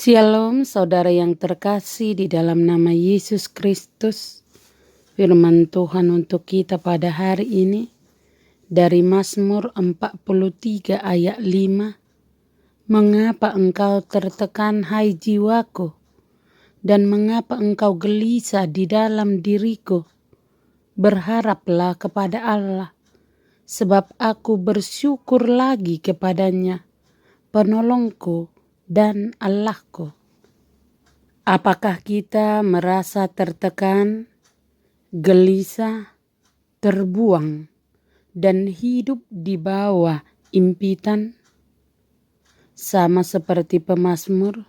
Shalom saudara yang terkasih di dalam nama Yesus Kristus. Firman Tuhan untuk kita pada hari ini dari Mazmur 43 ayat 5. Mengapa engkau tertekan hai jiwaku, dan mengapa engkau gelisah di dalam diriku? Berharaplah kepada Allah, sebab aku bersyukur lagi kepadanya, penolongku dan Allahku. Apakah kita merasa tertekan, gelisah, terbuang, dan hidup di bawah impitan? Sama seperti pemazmur,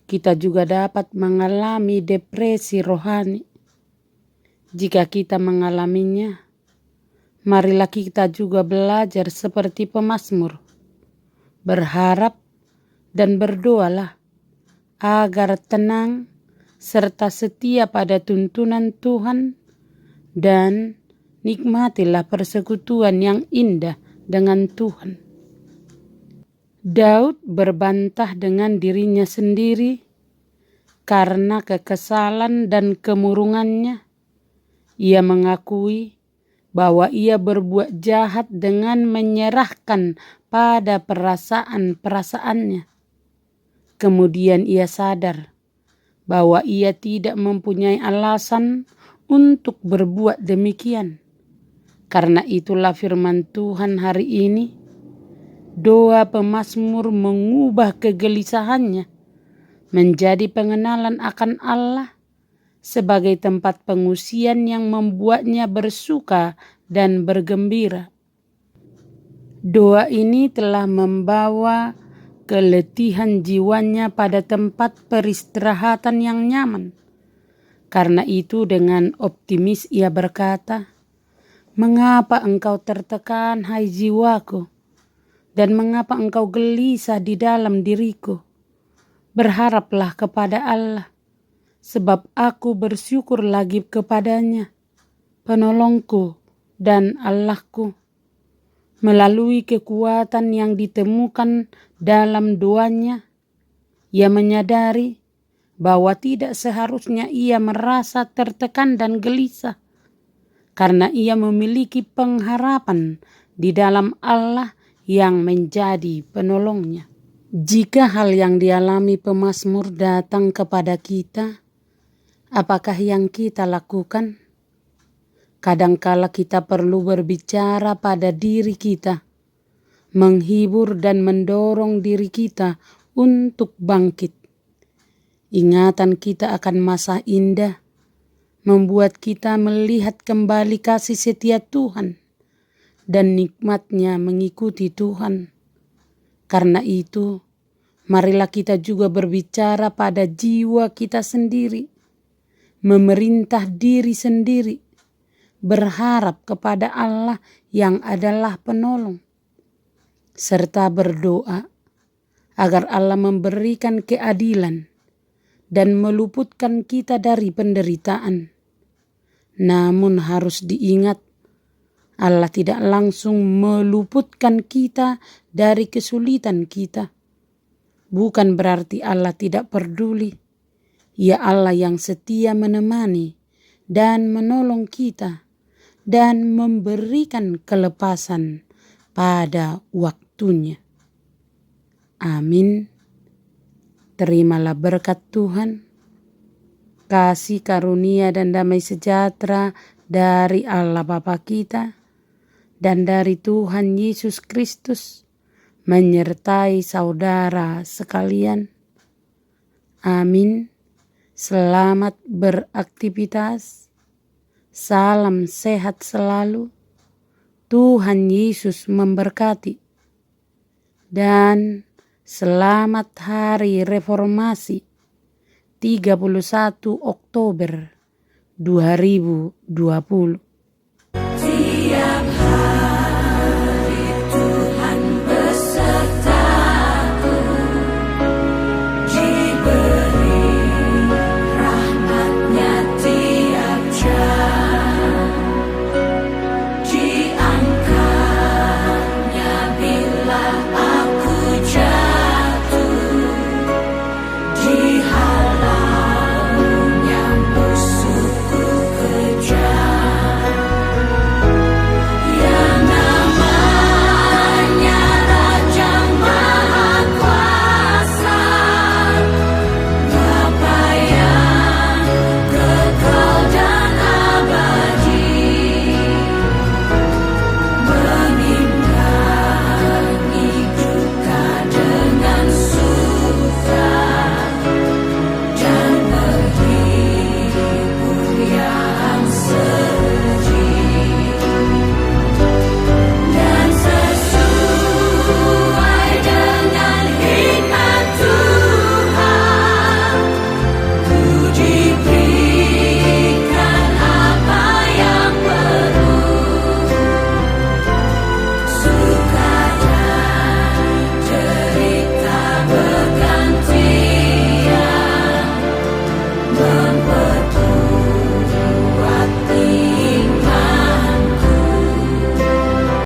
kita juga dapat mengalami depresi rohani. Jika kita mengalaminya, marilah kita juga belajar seperti pemazmur, berharap dan berdoalah agar tenang serta setia pada tuntunan Tuhan, dan nikmatilah persekutuan yang indah dengan Tuhan. Daud berbantah dengan dirinya sendiri karena kekesalan dan kemurungannya. Ia mengakui bahwa ia berbuat jahat dengan menyerahkan pada perasaan-perasaannya. Kemudian ia sadar bahwa ia tidak mempunyai alasan untuk berbuat demikian. Karena itulah firman Tuhan hari ini, doa pemazmur mengubah kegelisahannya menjadi pengenalan akan Allah sebagai tempat pengungsian yang membuatnya bersuka dan bergembira. Doa ini telah membawa keletihan jiwanya pada tempat peristirahatan yang nyaman. Karena itu dengan optimis ia berkata, "Mengapa engkau tertekan hai jiwaku, dan mengapa engkau gelisah di dalam diriku? Berharaplah kepada Allah, sebab aku bersyukur lagi kepadanya, penolongku dan Allahku." Melalui kekuatan yang ditemukan dalam doanya, ia menyadari bahwa tidak seharusnya ia merasa tertekan dan gelisah, karena ia memiliki pengharapan di dalam Allah yang menjadi penolongnya. Jika hal yang dialami pemazmur datang kepada kita, apakah yang kita lakukan? Kadangkala kita perlu berbicara pada diri kita, menghibur dan mendorong diri kita untuk bangkit. Ingatan kita akan masa indah membuat kita melihat kembali kasih setia Tuhan dan nikmatnya mengikuti Tuhan. Karena itu, marilah kita juga berbicara pada jiwa kita sendiri, memerintah diri sendiri, berharap kepada Allah yang adalah penolong, serta berdoa agar Allah memberikan keadilan dan meluputkan kita dari penderitaan. Namun harus diingat, Allah tidak langsung meluputkan kita dari kesulitan kita. Bukan berarti Allah tidak peduli. Ia Allah yang setia menemani dan menolong kita, dan memberikan kelepasan pada waktunya. Amin. Terimalah berkat Tuhan, kasih karunia dan damai sejahtera dari Allah Bapa kita dan dari Tuhan Yesus Kristus menyertai saudara sekalian. Amin. Selamat beraktivitas. Salam sehat selalu. Tuhan Yesus memberkati. Dan selamat Hari Reformasi 31 Oktober 2020.